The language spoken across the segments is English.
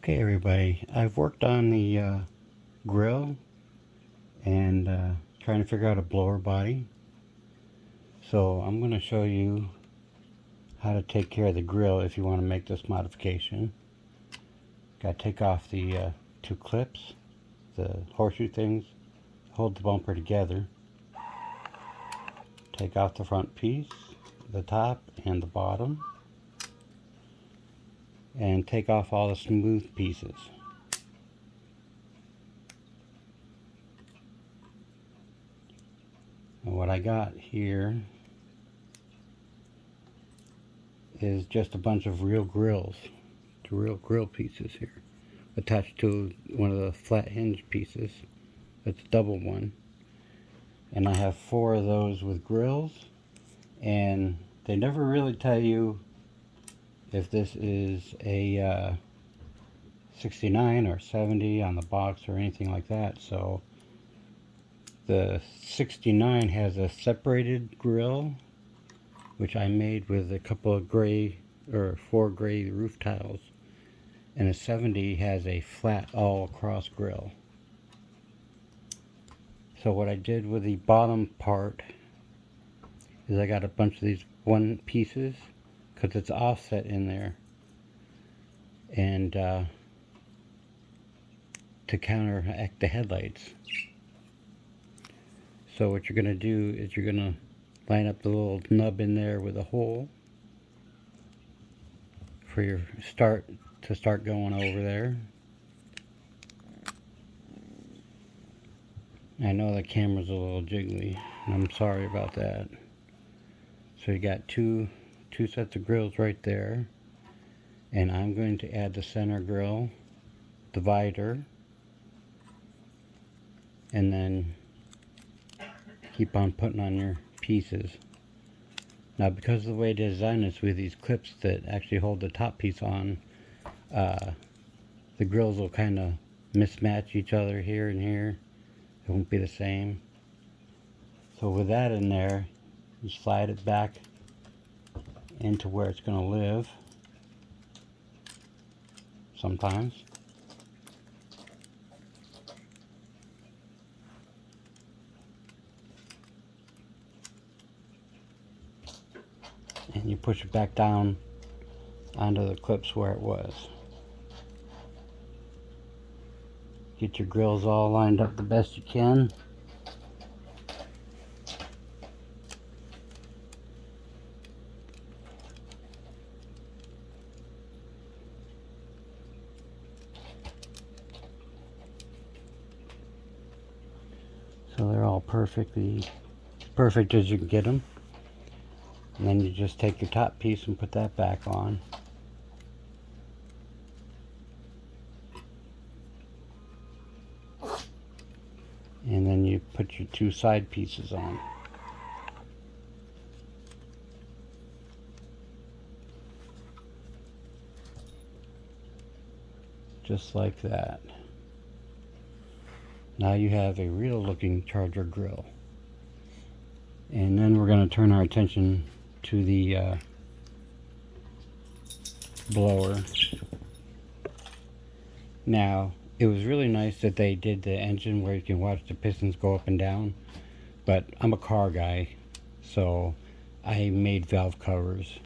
Okay, everybody, I've worked on the grill and trying to figure out a blower body. So I'm going to show you how to take care of the grill if you want to make this modification. Got to take off the two clips, the horseshoe things, hold the bumper together. Take off the front piece, the top and the bottom, and take off all the smooth pieces. And what I got here is just a bunch of real grills, real grill pieces here, attached to one of the flat hinge pieces. It's a double one. And I have 4 of those with grills, and they never really tell you if this is a 69 or 70 on the box or anything like that. So the 69 has a separated grill, which I made with a couple of gray or 4 gray roof tiles, and a 70 has a flat all across grill. So what I did with the bottom part is I got a bunch of these one pieces because it's offset in there, and to counteract the headlights. So what you're going to do is you're going to line up the little nub in there with a hole for your start going over there. I know the camera's a little jiggly, and I'm sorry about that. So you got two sets of grills right there, and I'm going to add the center grill divider, and then keep on putting on your pieces. Now, because of the way the design is with these clips that actually hold the top piece on, the grills will kind of mismatch each other here and here. It won't be the same. So with that in there, you slide it back into where it's going to live sometimes. And you push it back down onto the clips where it was. Get your grills all lined up the best you can. So they're all perfect as you can get them. And then you just take your top piece and put that back on. And then you put your 2 side pieces on. Just like that. Now you have a real looking Charger grill. And then we're going to turn our attention to the blower. Now, it was really nice that they did the engine where you can watch the pistons go up and down, but I'm a car guy, so I made valve covers.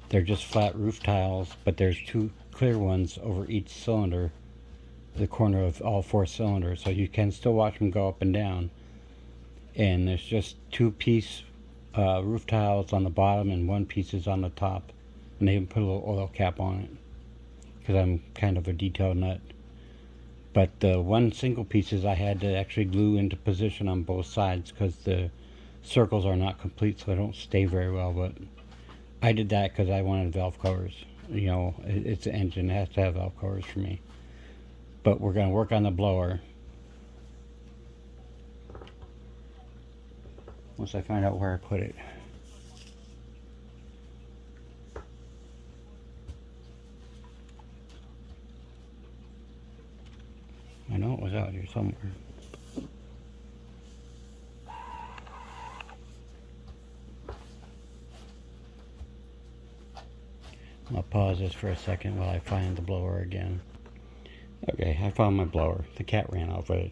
They're just flat roof tiles, but there's 2 clear ones over each cylinder, the corner of all 4 cylinders, so you can still watch them go up and down. And there's just 2-piece roof tiles on the bottom and 1 piece is on the top, and they even put a little oil cap on it because I'm kind of a detail nut. But the 1 single pieces I had to actually glue into position on both sides because the circles are not complete, so they don't stay very well. But I did that because I wanted valve covers. You know, it's an engine, it has to have valve covers for me. But we're going to work on the blower once I find out where I put it. I know it was out here somewhere. I'll pause this for a second while I find the blower again. Okay, I found my blower. The cat ran off with it.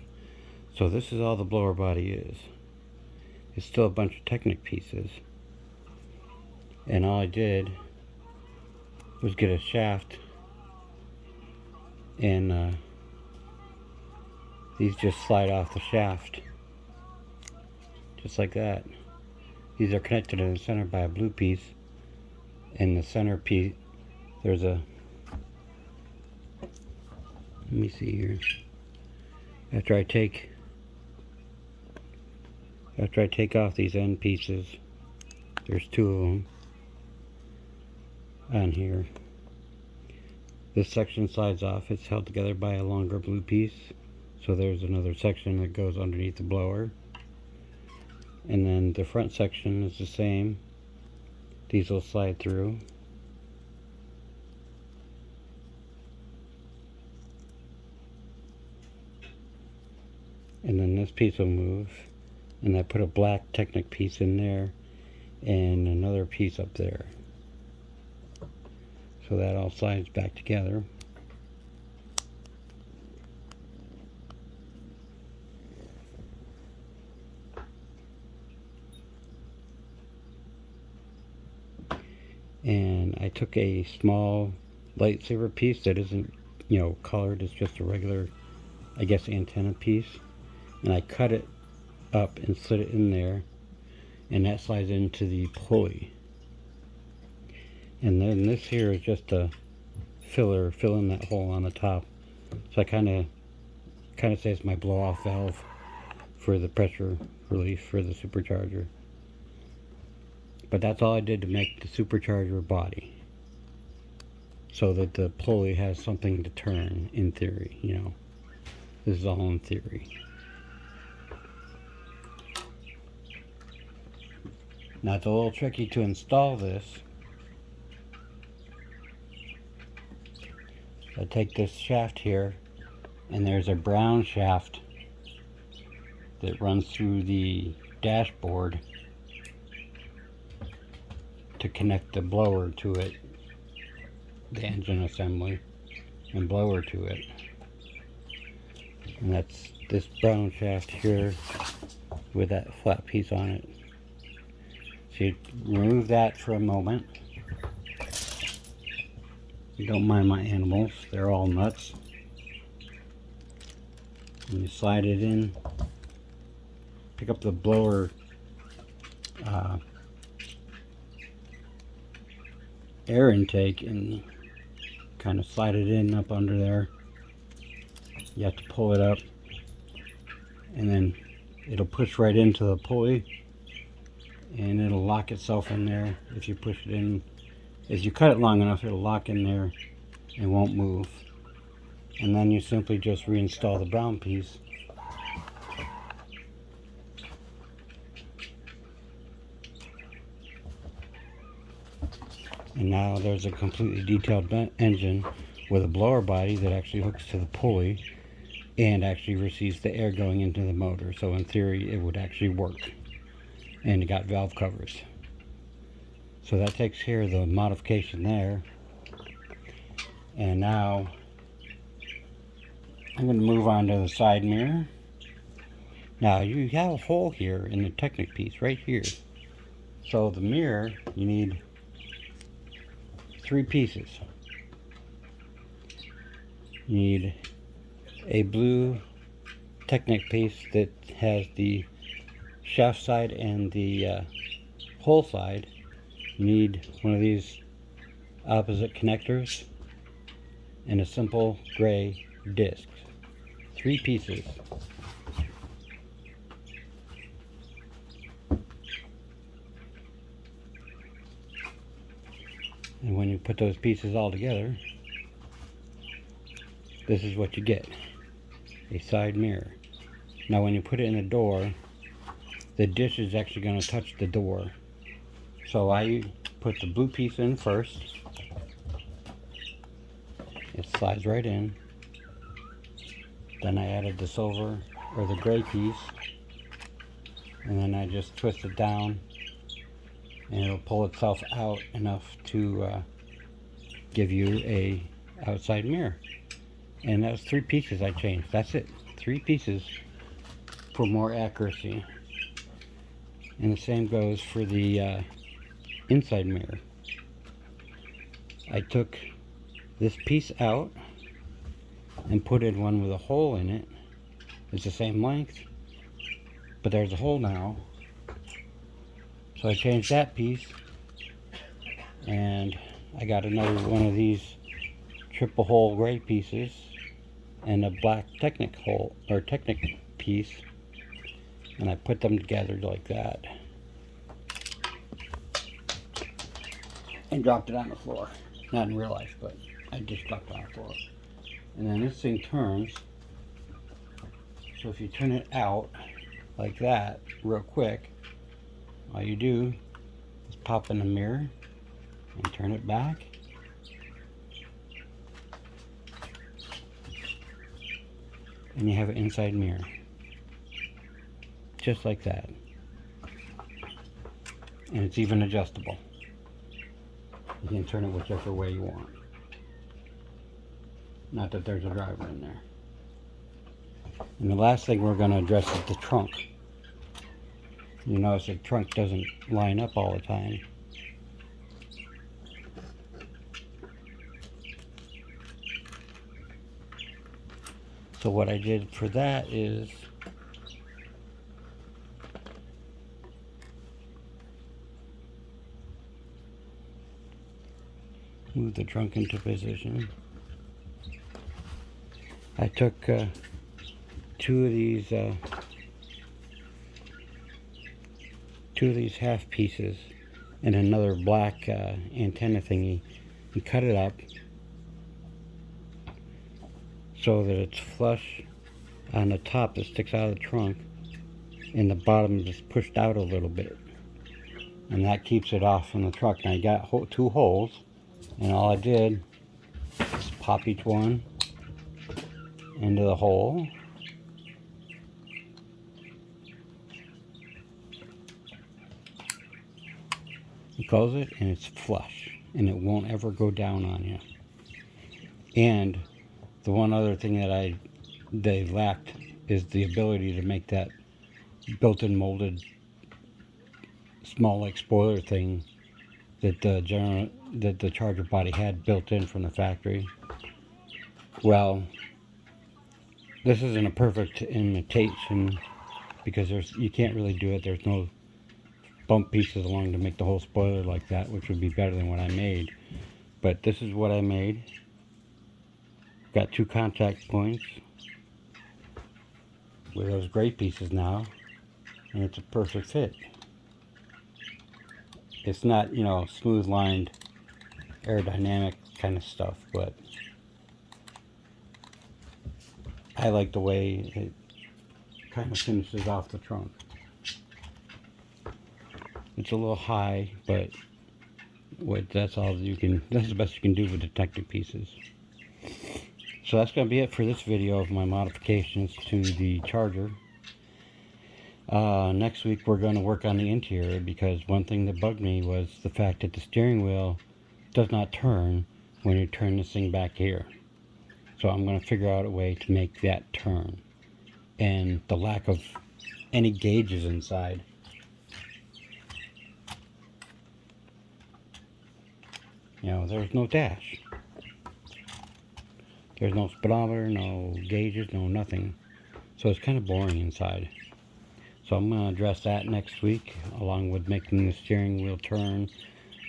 So this is all the blower body is. It's still a bunch of Technic pieces. And all I did was get a shaft, and these just slide off the shaft. Just like that. These are connected in the center by a blue piece. In the center piece, there's a, let me see here. After I take off these end pieces, there's two of them on here. This section slides off. It's held together by a longer blue piece. So there's another section that goes underneath the blower. And then the front section is the same. These will slide through. And then this piece will move. And I put a black Technic piece in there and another piece up there. So that all slides back together. And I took a small lightsaber piece that isn't, colored. It's just a regular, I guess, antenna piece. And I cut it up and slid it in there, and that slides into the pulley. And then this here is just a filler, fill in that hole on the top. So I kind of say it's my blow-off valve for the pressure relief for the supercharger. But that's all I did to make the supercharger body, so that the pulley has something to turn, in theory, This is all in theory. Now it's a little tricky to install this. I take this shaft here, and there's a brown shaft that runs through the dashboard to connect the blower to it, the engine assembly, and blower to it. And that's this brown shaft here with that flat piece on it. So you remove that for a moment. You don't mind my animals, they're all nuts. And you slide it in, pick up the blower air intake and kind of slide it in up under there. You have to pull it up, and then it'll push right into the pulley, and it'll lock itself in there. If you push it in, if you cut it long enough, it'll lock in there and won't move. And then you simply just reinstall the brown piece. And now there's a completely detailed engine with a blower body that actually hooks to the pulley and actually receives the air going into the motor. So in theory, it would actually work. And it got valve covers. So that takes care of the modification there. And now I'm going to move on to the side mirror. Now you have a hole here in the Technic piece right here. So the mirror, you need 3 pieces. You need a blue Technic piece that has the shaft side and the hole side. You need one of these opposite connectors and a simple gray disc. 3 pieces. And when you put those pieces all together, this is what you get. A side mirror. Now when you put it in the door, the dish is actually going to touch the door. So I put the blue piece in first. It slides right in. Then I added the silver or the gray piece. And then I just twist it down, and it'll pull itself out enough to give you a outside mirror. And that was 3 pieces I changed. That's it. 3 pieces for more accuracy. And the same goes for the inside mirror. I took this piece out and put in one with a hole in it. It's the same length, but there's a hole now. So I changed that piece, and I got another one of these triple hole gray pieces and a black Technic hole or Technic piece, and I put them together like that and dropped it on the floor. Not in real life, but I just dropped it on the floor. And then this thing turns, so if you turn it out like that real quick, all you do is pop in the mirror and turn it back, and you have an inside mirror just like that. And it's even adjustable. You can turn it whichever way you want. Not that there's a driver in there. And the last thing we're going to address is the trunk. You notice the trunk doesn't line up all the time. So what I did for that is move the trunk into position. I took 2 of these half pieces and another black antenna thingy and cut it up so that it's flush on the top that sticks out of the trunk, and the bottom is pushed out a little bit, and that keeps it off from the truck. And I got 2 holes, and all I did is pop each one into the hole, you close it, and it's flush, and it won't ever go down on you. And the one other thing that they lacked is the ability to make that built-in molded small like spoiler thing that the charger body had built in from the factory. Well, this isn't a perfect imitation because you can't really do it. There's no bump pieces along to make the whole spoiler like that, which would be better than what I made. But this is what I made. Got 2 contact points with those gray pieces now, and it's a perfect fit. It's not, you know, smooth lined aerodynamic kind of stuff, but I like the way it kind of finishes off the trunk. It's a little high, but that's all you can. That's the best you can do with the Technic pieces. So that's going to be it for this video of my modifications to the charger. Next week we're going to work on the interior, because one thing that bugged me was the fact that the steering wheel does not turn when you turn this thing back here. So I'm going to figure out a way to make that turn. And the lack of any gauges inside. You know, there's no dash. There's no speedometer, no gauges, no nothing. So it's kind of boring inside. So I'm going to address that next week, along with making the steering wheel turn.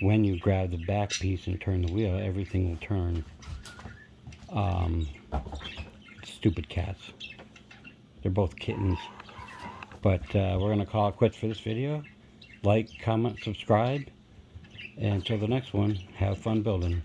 When you grab the back piece and turn the wheel, everything will turn. Stupid cats. They're both kittens. But we're going to call it quits for this video. Like, comment, subscribe. And until the next one, have fun building.